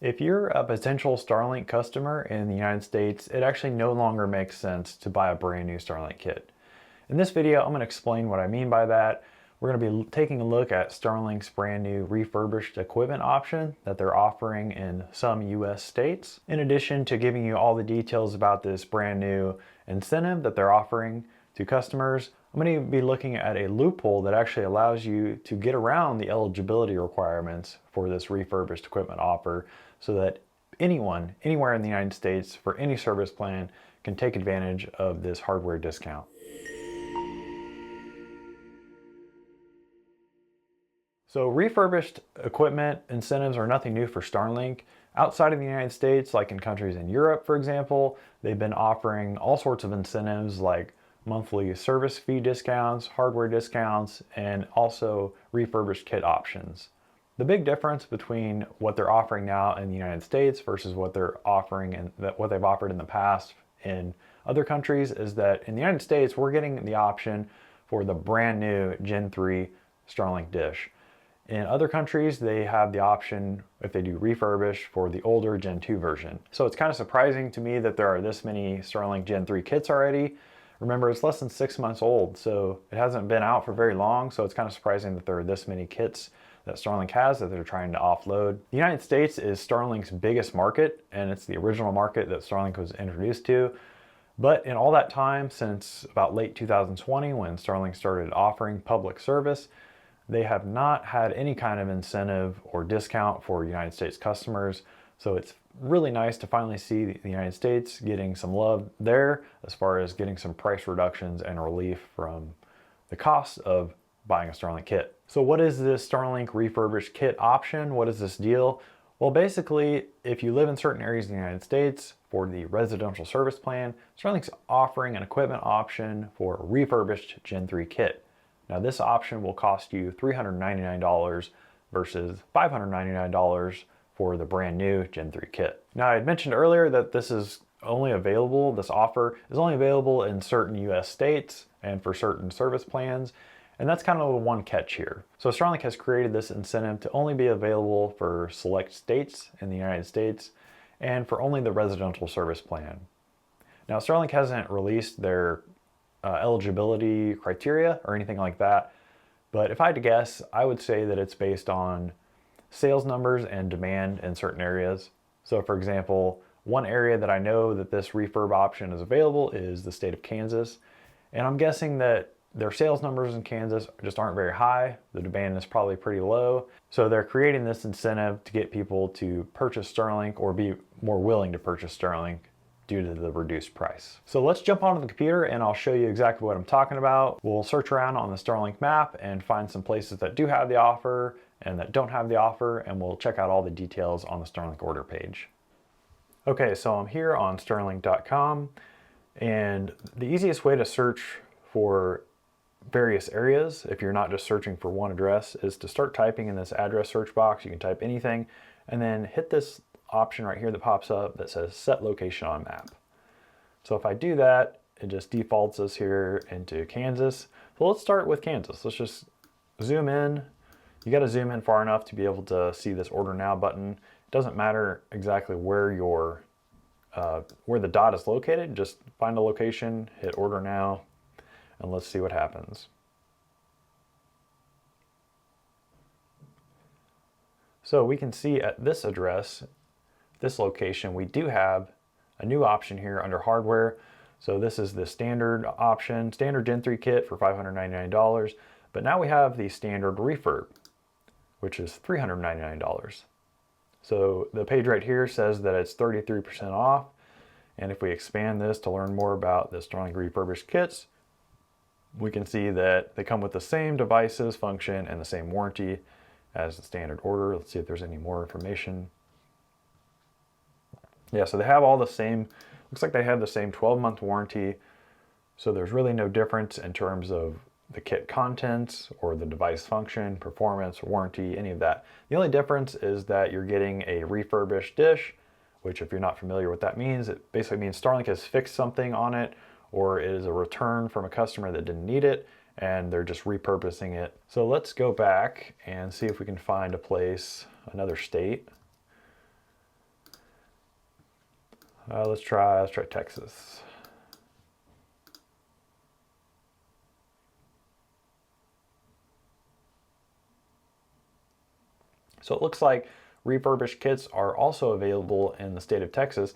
If you're a potential Starlink customer in the United States, it actually no longer makes sense to buy a brand new Starlink kit. In this video, I'm going to explain what I mean by that. We're going to be taking a look at Starlink's brand new refurbished equipment option that they're offering in some US states. In addition to giving you all the details about this brand new incentive that they're offering to customers, I'm going to be looking at a loophole that actually allows you to get around the eligibility requirements for this refurbished equipment offer so that anyone, anywhere in the United States for any service plan can take advantage of this hardware discount. So refurbished equipment incentives are nothing new for Starlink. Outside of the United States, like in countries in Europe, for example, they've been offering all sorts of incentives like monthly service fee discounts, hardware discounts, and also refurbished kit options. The big difference between what they're offering now in the United States versus what they're offering and what they've offered in the past in other countries is that in the United States, we're getting the option for the brand new Gen 3 Starlink dish. In other countries, they have the option, if they do refurbish, for the older Gen 2 version. So it's kind of surprising to me that there are this many Starlink Gen 3 kits already. Remember, it's less than 6 months old, so it hasn't been out for very long, so it's kind of surprising that there are this many kits that Starlink has that they're trying to offload. The United States is Starlink's biggest market, and it's the original market that Starlink was introduced to. But in all that time, since about late 2020, when Starlink started offering public service, they have not had any kind of incentive or discount for United States customers. So it's really nice to finally see the United States getting some love there as far as getting some price reductions and relief from the cost of buying a Starlink kit. So what is this Starlink refurbished kit option? What is this deal? Well, basically, if you live in certain areas in the United States for the residential service plan, Starlink's offering an equipment option for a refurbished Gen 3 kit. Now this option will cost you $399 versus $599 for the brand new Gen 3 kit. Now I had mentioned earlier that this offer is only available in certain US states and for certain service plans. And that's kind of the one catch here. So Starlink has created this incentive to only be available for select states in the United States and for only the residential service plan. Now Starlink hasn't released their eligibility criteria or anything like that, but if I had to guess, I would say that it's based on sales numbers and demand in certain areas. So for example, one area that I know that this refurb option is available is the state of Kansas, and I'm guessing that their sales numbers in Kansas just aren't very high. The demand is probably pretty low. So they're creating this incentive to get people to purchase Starlink or be more willing to purchase Starlink due to the reduced price. So let's jump onto the computer and I'll show you exactly what I'm talking about. We'll search around on the Starlink map and find some places that do have the offer and that don't have the offer, and we'll check out all the details on the Starlink order page. Okay, so I'm here on starlink.com, and the easiest way to search for various areas, if you're not just searching for one address, is to start typing in this address search box. You can type anything and then hit this option right here that pops up that says set location on map. So if I do that, it just defaults us here into Kansas. So let's start with Kansas. Let's just zoom in. You got to zoom in far enough to be able to see this order now button. It doesn't matter exactly where where the dot is located. Just find a location, hit order now, and let's see what happens. So we can see at this address, this location, we do have a new option here under hardware. So this is the standard option, standard Gen 3 kit for $599. But now we have the standard refurb, which is $399. So the page right here says that it's 33% off. And if we expand this to learn more about the Starlink refurbished kits, we can see that they come with the same devices, function, and the same warranty as the standard order. Let's see if there's any more information. Yeah, so they have all the same, looks like they have the same 12-month warranty. So there's really no difference in terms of the kit contents or the device function, performance, warranty, any of that. The only difference is that you're getting a refurbished dish, which if you're not familiar with what that means, it basically means Starlink has fixed something on it, or it is a return from a customer that didn't need it and they're just repurposing it. So let's go back and see if we can find a place, another state. Let's try Texas. So it looks like refurbished kits are also available in the state of Texas.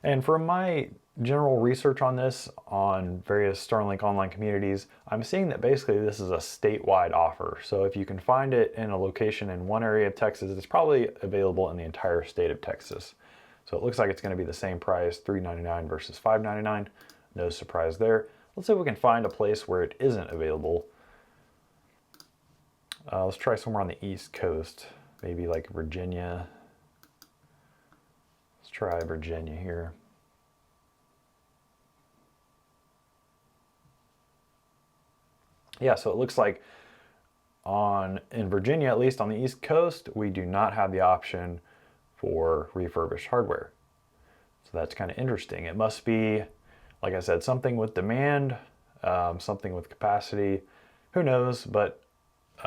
And from my general research on this on various Starlink online communities, I'm seeing that basically this is a statewide offer. So if you can find it in a location in one area of Texas, it's probably available in the entire state of Texas. So it looks like it's going to be the same price, $3.99 versus $5.99. No surprise there. Let's see if we can find a place where it isn't available. Let's try somewhere on the East Coast, maybe like Virginia. Let's try Virginia here. Yeah, so it looks like in Virginia, at least on the East Coast, we do not have the option for refurbished hardware. So that's kind of interesting. It must be, like I said, something with demand, something with capacity. Who knows? But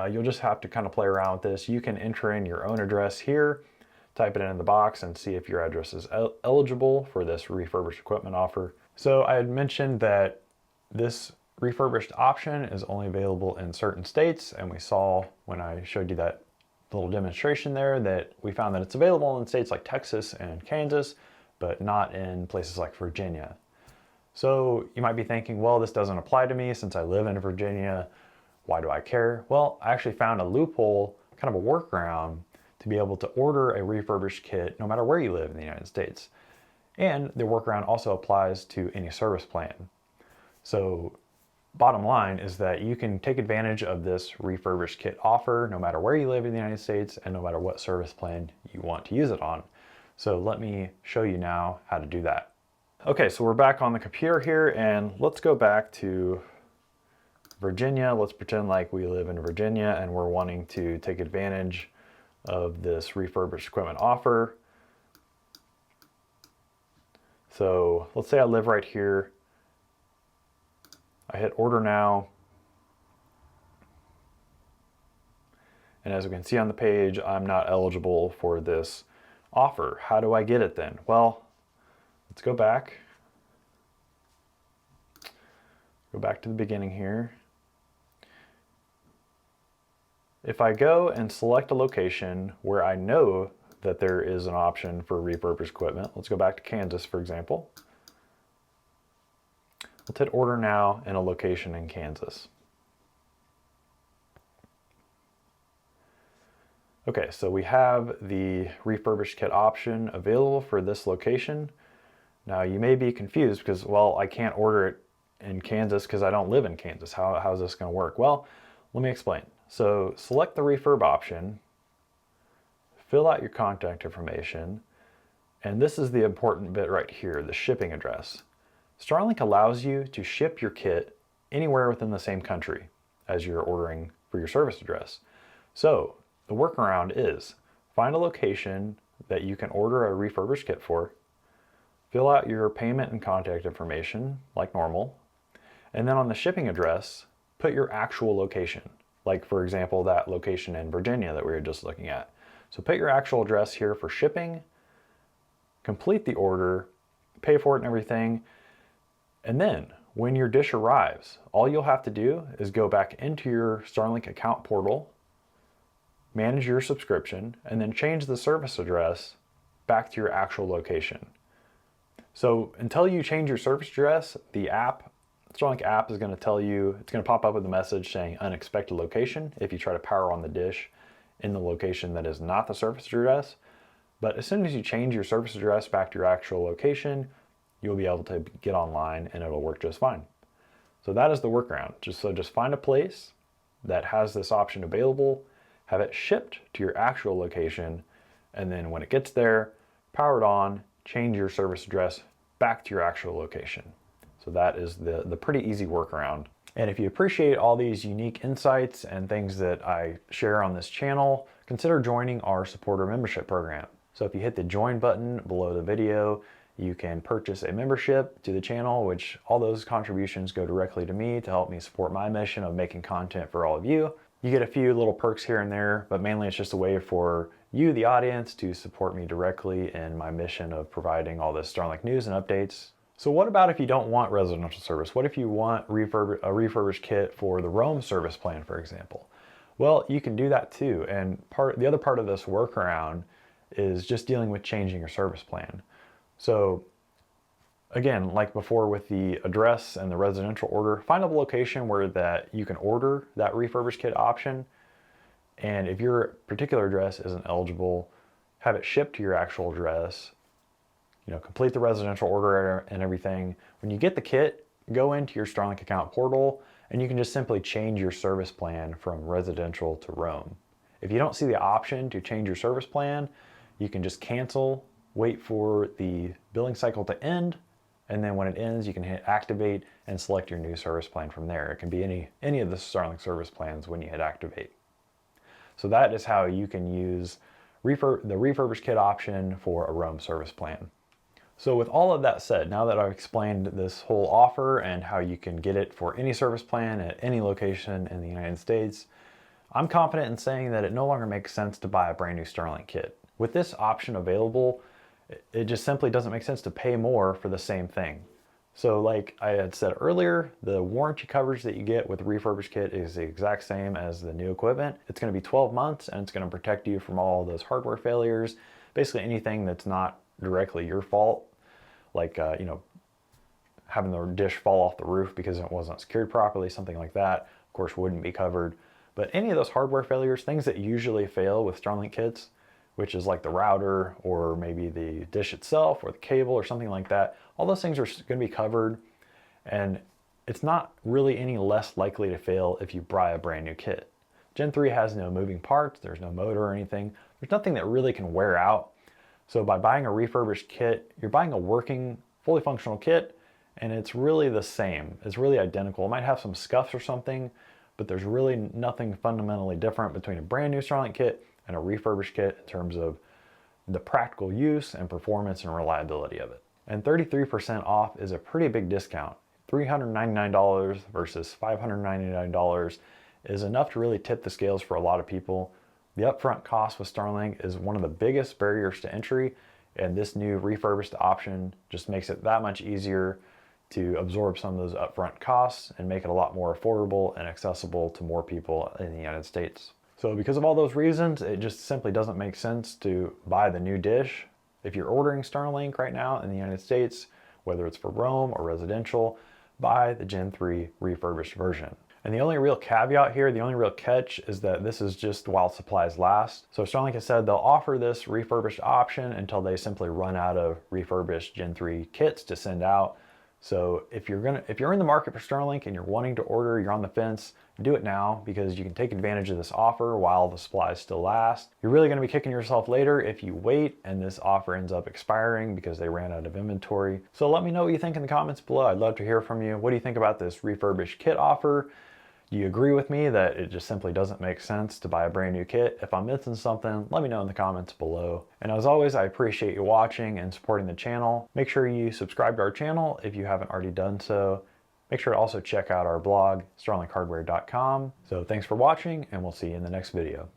you'll just have to kind of play around with this. You can enter in your own address here, type it in the box, and see if your address is eligible for this refurbished equipment offer. So I had mentioned that this refurbished option is only available in certain states, and we saw when I showed you that little demonstration there that we found that it's available in states like Texas and Kansas, but not in places like Virginia. So you might be thinking, well, this doesn't apply to me since I live in Virginia. Why do I care? Well, I actually found a loophole, kind of a workaround, to be able to order a refurbished kit no matter where you live in the United States. And the workaround also applies to any service plan. So bottom line is that you can take advantage of this refurbished kit offer no matter where you live in the United States and no matter what service plan you want to use it on. So let me show you now how to do that. Okay, so we're back on the computer here, and let's go back to Virginia. Let's pretend like we live in Virginia and we're wanting to take advantage of this refurbished equipment offer. So let's say I live right here. I hit order now. And as we can see on the page, I'm not eligible for this offer. How do I get it then? Well, let's go back. Go back to the beginning here. If I go and select a location where I know that there is an option for refurbished equipment, let's go back to Kansas, for example. Let's hit order now in a location in Kansas. Okay, so we have the refurbished kit option available for this location. Now you may be confused because, well, I can't order it in Kansas because I don't live in Kansas. How is this going to work? Well, let me explain. So select the refurb option, fill out your contact information, and this is the important bit right here, the shipping address. Starlink allows you to ship your kit anywhere within the same country as you're ordering for your service address. So the workaround is find a location that you can order a refurbished kit for, fill out your payment and contact information like normal, and then on the shipping address, put your actual location. Like for example, that location in Virginia that we were just looking at. So put your actual address here for shipping, complete the order, pay for it and everything, and then when your dish arrives, all you'll have to do is go back into your Starlink account portal, manage your subscription, and then change the service address back to your actual location. So until you change your service address, the Starlink app is going to tell you, it's going to pop up with a message saying unexpected location if you try to power on the dish in the location that is not the service address. But as soon as you change your service address back to your actual location, you'll be able to get online and it'll work just fine. So that is the workaround. Just find a place that has this option available, have it shipped to your actual location, and then when it gets there, power it on, change your service address back to your actual location. So that is the pretty easy workaround. And if you appreciate all these unique insights and things that I share on this channel, consider joining our supporter membership program. So if you hit the join button below the video, you can purchase a membership to the channel, which all those contributions go directly to me to help me support my mission of making content for all of you. You get a few little perks here and there, but mainly it's just a way for you, the audience, to support me directly in my mission of providing all this Starlink news and updates. So what about if you don't want residential service? What if you want a refurbished kit for the roam service plan, for example? Well, you can do that too. And the other part of this workaround is just dealing with changing your service plan. So again, like before with the address and the residential order, find a location where that you can order that refurbished kit option. And if your particular address isn't eligible, have it shipped to your actual address. Complete the residential order and everything. When you get the kit, go into your Starlink account portal and you can just simply change your service plan from residential to roam. If you don't see the option to change your service plan, you can just cancel, wait for the billing cycle to end, and then when it ends, you can hit activate and select your new service plan from there. It can be any of the Starlink service plans when you hit activate. So that is how you can use the refurbished kit option for a roam service plan. So with all of that said, now that I've explained this whole offer and how you can get it for any service plan at any location in the United States, I'm confident in saying that it no longer makes sense to buy a brand new Starlink kit. With this option available, it just simply doesn't make sense to pay more for the same thing. So like I had said earlier, the warranty coverage that you get with the refurbished kit is the exact same as the new equipment. It's going to be 12 months and it's going to protect you from all those hardware failures, basically anything that's not directly your fault, like having the dish fall off the roof because it wasn't secured properly, something like that, of course, wouldn't be covered. But any of those hardware failures, things that usually fail with Starlink kits, which is like the router or maybe the dish itself or the cable or something like that, all those things are going to be covered, and it's not really any less likely to fail if you buy a brand new kit. Gen 3 has no moving parts, there's no motor or anything, there's nothing that really can wear out. So by buying a refurbished kit, you're buying a working, fully functional kit, and it's really the same. It's really identical. It might have some scuffs or something, but there's really nothing fundamentally different between a brand new Starlink kit and a refurbished kit in terms of the practical use and performance and reliability of it. And 33% off is a pretty big discount. $399 versus $599 is enough to really tip the scales for a lot of people. The upfront cost with Starlink is one of the biggest barriers to entry, and this new refurbished option just makes it that much easier to absorb some of those upfront costs and make it a lot more affordable and accessible to more people in the United States. So because of all those reasons, it just simply doesn't make sense to buy the new dish. If you're ordering Starlink right now in the United States, whether it's for roam or residential, buy the Gen 3 refurbished version. And the only real caveat here, the only real catch, is that this is just while supplies last. So Starlink has said they'll offer this refurbished option until they simply run out of refurbished Gen 3 kits to send out. So if you're in the market for Starlink and you're wanting to order, you're on the fence, do it now because you can take advantage of this offer while the supplies still last. You're really going to be kicking yourself later if you wait and this offer ends up expiring because they ran out of inventory. So let me know what you think in the comments below. I'd love to hear from you. What do you think about this refurbished kit offer? Do you agree with me that it just simply doesn't make sense to buy a brand new kit? If I'm missing something, let me know in the comments below. And as always, I appreciate you watching and supporting the channel. Make sure you subscribe to our channel if you haven't already done so. Make sure to also check out our blog, starlinkhardware.com. So thanks for watching, and we'll see you in the next video.